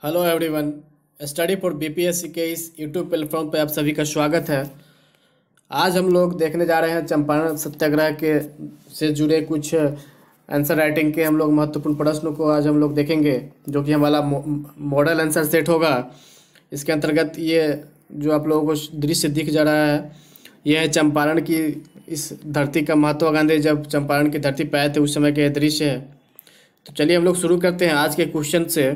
Hello everyone. Study for BPSC के इस YouTube platform पर आप सभी का स्वागत है। आज हम लोग देखने जा रहे हैं चंपारण सत्याग्रह के से जुड़े कुछ आंसर राइटिंग के हम लोग महत्वपूर्ण प्रश्नों को आज हम लोग देखेंगे, जो कि हमारा मॉडल आंसर सेट होगा। इसके अंतर्गत ये जो आप लोगों को दृश्य दिख जा रहा है, यह है चंपारण की इस धरती का। महात्मा गांधी जब चंपारण की धरती पर आए थे उस समय के दृश्य है। तो चलिए हम लोग शुरू करते हैं आज के क्वेश्चन से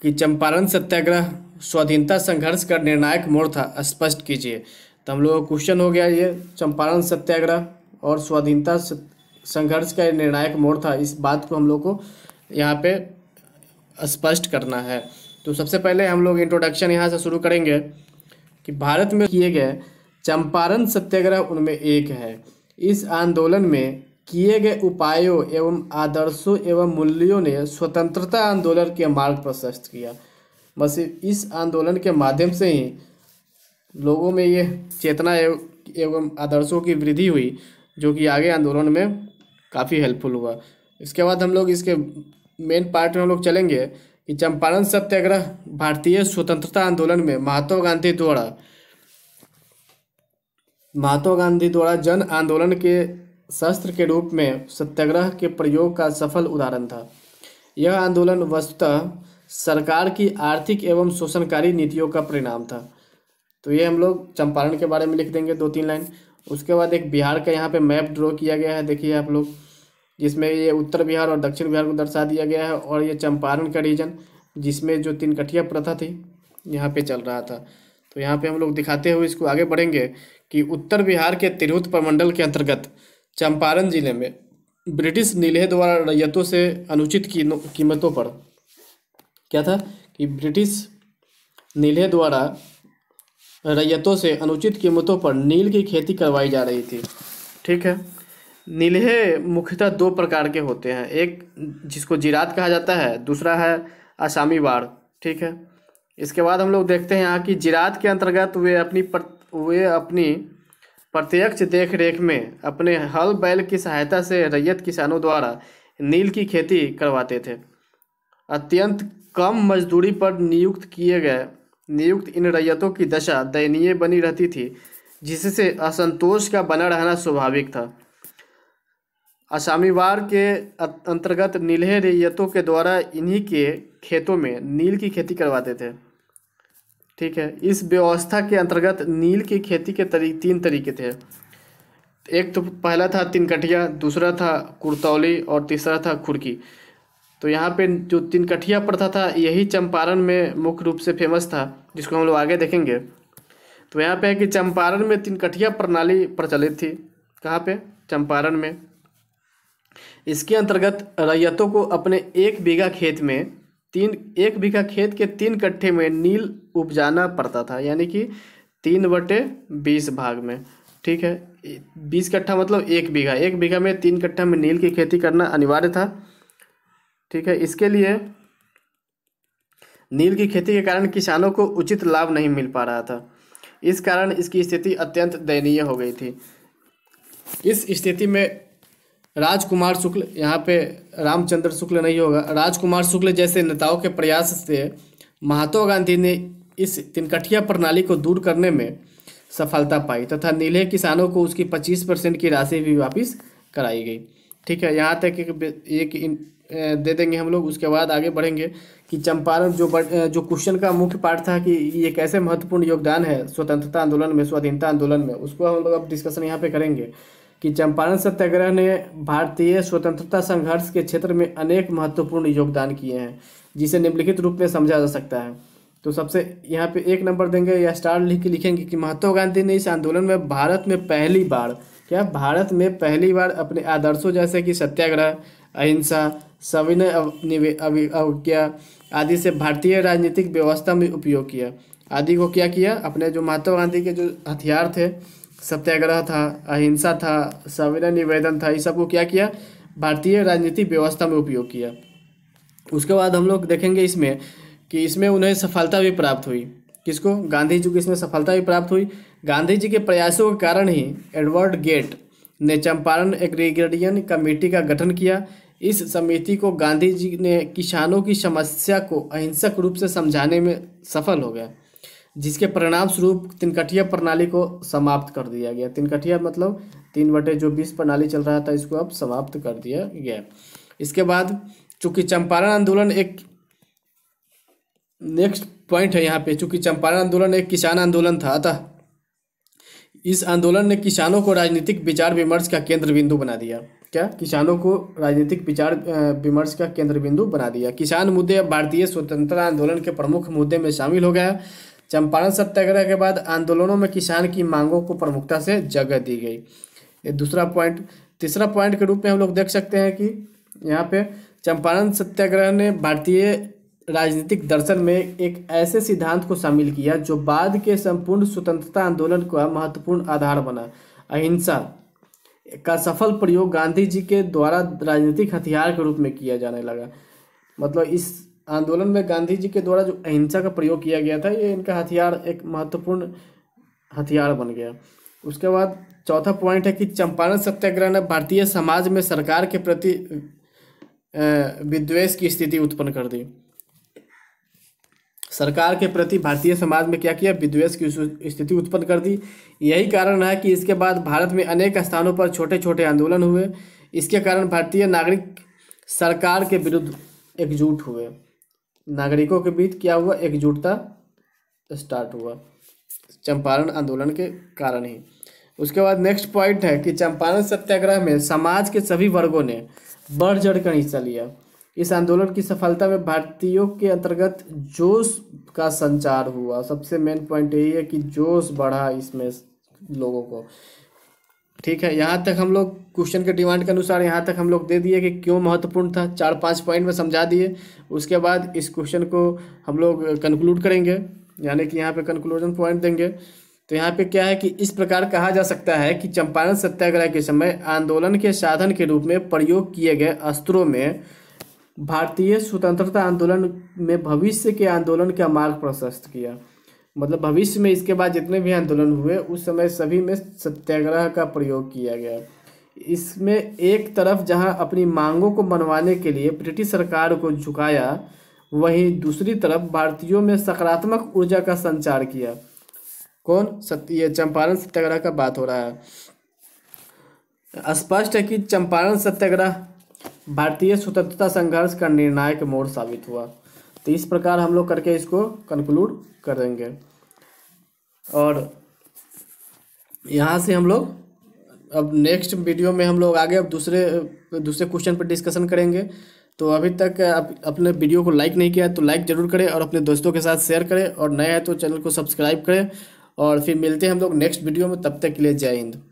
कि चंपारण सत्याग्रह स्वाधीनता संघर्ष का निर्णायक मोड़ था, स्पष्ट कीजिए। तो हम लोग का क्वेश्चन हो गया ये चंपारण सत्याग्रह और स्वाधीनता संघर्ष का निर्णायक मोड़ था, इस बात को हम लोग को यहाँ पे स्पष्ट करना है। तो सबसे पहले हम लोग इंट्रोडक्शन यहाँ से शुरू करेंगे कि भारत में किए गए चंपारण सत्याग्रह उनमें एक है। इस आंदोलन में किए गए उपायों एवं आदर्शों एवं मूल्यों ने स्वतंत्रता आंदोलन के मार्ग प्रशस्त किया। बस इस आंदोलन के माध्यम से ही लोगों में ये चेतना एवं आदर्शों की वृद्धि हुई, जो कि आगे आंदोलन में काफ़ी हेल्पफुल हुआ। इसके बाद हम लोग इसके मेन पार्ट में हम लोग चलेंगे कि चंपारण सत्याग्रह भारतीय स्वतंत्रता आंदोलन में महात्मा गांधी द्वारा जन आंदोलन के शस्त्र के रूप में सत्याग्रह के प्रयोग का सफल उदाहरण था। यह आंदोलन वस्तुतः सरकार की आर्थिक एवं शोषणकारी नीतियों का परिणाम था। तो ये हम लोग चंपारण के बारे में लिख देंगे 2-3 लाइन। उसके बाद एक बिहार का यहाँ पे मैप ड्रॉ किया गया है, देखिए आप लोग, जिसमें ये उत्तर बिहार और दक्षिण बिहार को दर्शा दिया गया है, और ये चंपारण का रीजन जिसमें जो 3 कठिया प्रथा थी यहाँ पे चल रहा था। तो यहाँ पे हम लोग दिखाते हुए इसको आगे बढ़ेंगे कि उत्तर बिहार के तिरहुत प्रमंडल के अंतर्गत चंपारण जिले में ब्रिटिश नीलहे द्वारा रैयतों से अनुचित कीमतों पर क्या था कि ब्रिटिश नीलहे द्वारा रैयतों से अनुचित कीमतों पर नील की खेती करवाई जा रही थी। ठीक है। नीलहे मुख्यतः 2 प्रकार के होते हैं, एक जिसको जीरात कहा जाता है, दूसरा है आसामी वाड़। ठीक है। इसके बाद हम लोग देखते हैं यहाँ की जीरात के अंतर्गत वे अपनी प्रत्यक्ष देख रेख में अपने हल बैल की सहायता से रैयत किसानों द्वारा नील की खेती करवाते थे। अत्यंत कम मजदूरी पर नियुक्त इन रैयतों की दशा दयनीय बनी रहती थी, जिससे असंतोष का बना रहना स्वाभाविक था। असामीवाड़ के अंतर्गत नीलहे रैयतों के द्वारा इन्हीं के खेतों में नील की खेती करवाते थे। ठीक है। इस व्यवस्था के अंतर्गत नील की खेती के 3 तरीके थे। एक तो पहला था 3 कठिया, दूसरा था कुर्तौली और तीसरा था खुरकी। तो यहाँ पे जो 3 कठिया प्रथा था यही चंपारण में मुख्य रूप से फेमस था, जिसको हम लोग आगे देखेंगे। तो यहाँ पे है कि चंपारण में 3 कठिया प्रणाली प्रचलित थी। कहाँ पे? चंपारण में। इसके अंतर्गत रैयतों को अपने 1 बीघा खेत में 1 बीघा खेत के 3 कट्ठे में नील उपजाना पड़ता था, यानी कि 3/20 भाग में। ठीक है। 20 कट्ठा मतलब 1 बीघा, 1 बीघा में 3 कट्ठा में नील की खेती करना अनिवार्य था। ठीक है। इसके लिए नील की खेती के कारण किसानों को उचित लाभ नहीं मिल पा रहा था। इस कारण इसकी स्थिति अत्यंत दयनीय हो गई थी। इस स्थिति में राजकुमार शुक्ल, यहाँ पे रामचंद्र शुक्ल नहीं होगा, राजकुमार शुक्ल जैसे नेताओं के प्रयास से महात्मा गांधी ने इस 3 कठिया प्रणाली को दूर करने में सफलता पाई तथा नीले किसानों को उसकी 25% की राशि भी वापस कराई गई। ठीक है। यहाँ तक एक दे देंगे हम लोग। उसके बाद आगे बढ़ेंगे कि चंपारण जो क्वेश्चन का मुख्य पार्ट था कि ये कैसे महत्वपूर्ण योगदान है स्वतंत्रता आंदोलन में, स्वाधीनता आंदोलन में, उसको हम लोग अब डिस्कशन यहाँ पे करेंगे कि चंपारण सत्याग्रह ने भारतीय स्वतंत्रता संघर्ष के क्षेत्र में अनेक महत्वपूर्ण योगदान किए हैं, जिसे निम्नलिखित रूप में समझा जा सकता है। तो सबसे यहाँ पे 1 नंबर देंगे या स्टार लिख के लिखेंगे कि महात्मा गांधी ने इस आंदोलन में भारत में पहली बार अपने आदर्शों जैसे कि सत्याग्रह, अहिंसा, सविनय अवज्ञा आदि से भारतीय राजनीतिक व्यवस्था में उपयोग किया। आदि को क्या किया? अपने जो महात्मा गांधी के जो हथियार थे, सत्याग्रह था, अहिंसा था, सविनय निवेदन था, इस सबको क्या किया? भारतीय राजनीतिक व्यवस्था में उपयोग किया। उसके बाद हम लोग देखेंगे इसमें कि इसमें उन्हें सफलता भी प्राप्त हुई। किसको? गांधी जी को इसमें सफलता भी प्राप्त हुई। गांधी जी के प्रयासों के कारण ही एडवर्ड गेट ने चंपारण एग्रीगेरियन कमेटी का गठन किया। इस समिति को गांधी जी ने किसानों की समस्या को अहिंसक रूप से समझाने में सफल हो गया, जिसके परिणाम स्वरूप तिनकठिया प्रणाली को समाप्त कर दिया गया। तिनकठिया मतलब 3/20 प्रणाली चल रहा था, इसको अब समाप्त कर दिया गया। इसके बाद चूंकि चंपारण आंदोलन एक नेक्स्ट पॉइंट है यहाँ पे, चूंकि चंपारण आंदोलन एक किसान आंदोलन था, अतः इस आंदोलन ने किसानों को राजनीतिक विचार विमर्श का केंद्र बिंदु बना दिया। क्या? किसानों को राजनीतिक विचार विमर्श का केंद्र बिंदु बना दिया। किसान मुद्दे अब भारतीय स्वतंत्रता आंदोलन के प्रमुख मुद्दे में शामिल हो गया। चंपारण सत्याग्रह के बाद आंदोलनों में किसान की मांगों को प्रमुखता से जगह दी गई। ये दूसरा पॉइंट। तीसरा पॉइंट के रूप में हम लोग देख सकते हैं कि यहाँ पे चंपारण सत्याग्रह ने भारतीय राजनीतिक दर्शन में एक ऐसे सिद्धांत को शामिल किया जो बाद के संपूर्ण स्वतंत्रता आंदोलन का महत्वपूर्ण आधार बना। अहिंसा का सफल प्रयोग गांधी जी के द्वारा राजनीतिक हथियार के रूप में किया जाने लगा। मतलब इस आंदोलन में गांधी जी के द्वारा जो अहिंसा का प्रयोग किया गया था, ये इनका हथियार, एक महत्वपूर्ण हथियार बन गया। उसके बाद चौथा पॉइंट है कि चंपारण सत्याग्रह ने भारतीय समाज में सरकार के प्रति विद्वेष की स्थिति उत्पन्न कर दी। सरकार के प्रति भारतीय समाज में क्या किया? विद्वेष की स्थिति उत्पन्न कर दी। यही कारण है कि इसके बाद भारत में अनेक स्थानों पर छोटे छोटे आंदोलन हुए। इसके कारण भारतीय नागरिक सरकार के विरुद्ध एकजुट हुए। नागरिकों के बीच क्या हुआ? एकजुटता स्टार्ट हुआ चंपारण आंदोलन के कारण ही। उसके बाद नेक्स्ट पॉइंट है कि चंपारण सत्याग्रह में समाज के सभी वर्गों ने बढ़ चढ़कर हिस्सा लिया। इस आंदोलन की सफलता में भारतीयों के अंतर्गत जोश का संचार हुआ। सबसे मेन पॉइंट यही है कि जोश बढ़ा इसमें लोगों को। ठीक है, यहाँ तक हम लोग क्वेश्चन के डिमांड के अनुसार यहाँ तक हम लोग दे दिए कि क्यों महत्वपूर्ण था, 4-5 पॉइंट में समझा दिए। उसके बाद इस क्वेश्चन को हम लोग कंक्लूड करेंगे, यानी कि यहाँ पे कंक्लूजन पॉइंट देंगे। तो यहाँ पे क्या है कि इस प्रकार कहा जा सकता है कि चंपारण सत्याग्रह के समय आंदोलन के साधन के रूप में प्रयोग किए गए अस्त्रों में भारतीय स्वतंत्रता आंदोलन में भविष्य के आंदोलन का मार्ग प्रशस्त किया। मतलब भविष्य में इसके बाद जितने भी आंदोलन हुए उस समय सभी में सत्याग्रह का प्रयोग किया गया। इसमें एक तरफ जहां अपनी मांगों को मनवाने के लिए ब्रिटिश सरकार को झुकाया, वहीं दूसरी तरफ भारतीयों में सकारात्मक ऊर्जा का संचार किया। कौन? ये चंपारण सत्याग्रह का बात हो रहा है। स्पष्ट है कि चंपारण सत्याग्रह भारतीय स्वतंत्रता संघर्ष का निर्णायक मोड़ साबित हुआ। तो इस प्रकार हम लोग करके इसको कंक्लूड करेंगे और यहाँ से हम लोग अब नेक्स्ट वीडियो में हम लोग आगे अब दूसरे क्वेश्चन पर डिस्कशन करेंगे। तो अभी तक आप अपने वीडियो को लाइक नहीं किया तो लाइक ज़रूर करें और अपने दोस्तों के साथ शेयर करें, और नए हैं तो चैनल को सब्सक्राइब करें। और फिर मिलते हैं हम लोग नेक्स्ट वीडियो में, तब तक के लिए जय हिंद।